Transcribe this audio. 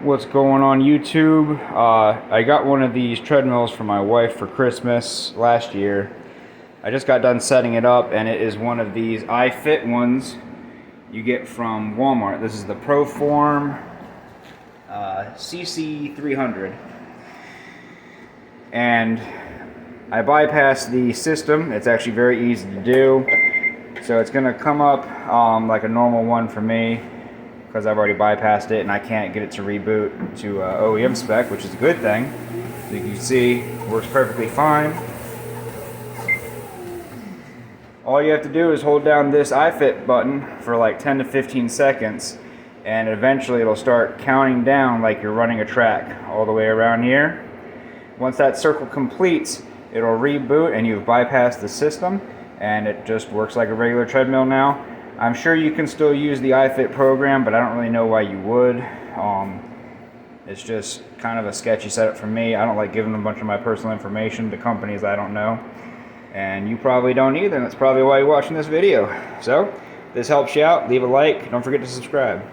What's going on YouTube? I got one of these treadmills for my wife for Christmas last year. I just got done setting it up, and it is one of these iFit ones you get from Walmart. This is the ProForm CC300, and I bypassed the system. It's actually very easy to do. So it's gonna come up like a normal one for me, because I've already bypassed it and I can't get it to reboot to OEM spec, which is a good thing. So you can see it works perfectly fine. All you have to do is hold down this iFit button for like 10 to 15 seconds, and eventually it'll start counting down like you're running a track all the way around here. Once that circle completes, it'll reboot and you've bypassed the system, and it just works like a regular treadmill now. I'm sure you can still use the iFit program, but I don't really know why you would. It's just kind of a sketchy setup for me. I don't like giving a bunch of my personal information to companies I don't know. And you probably don't either, and that's probably why you're watching this video. So, if this helps you out, leave a like. Don't forget to subscribe.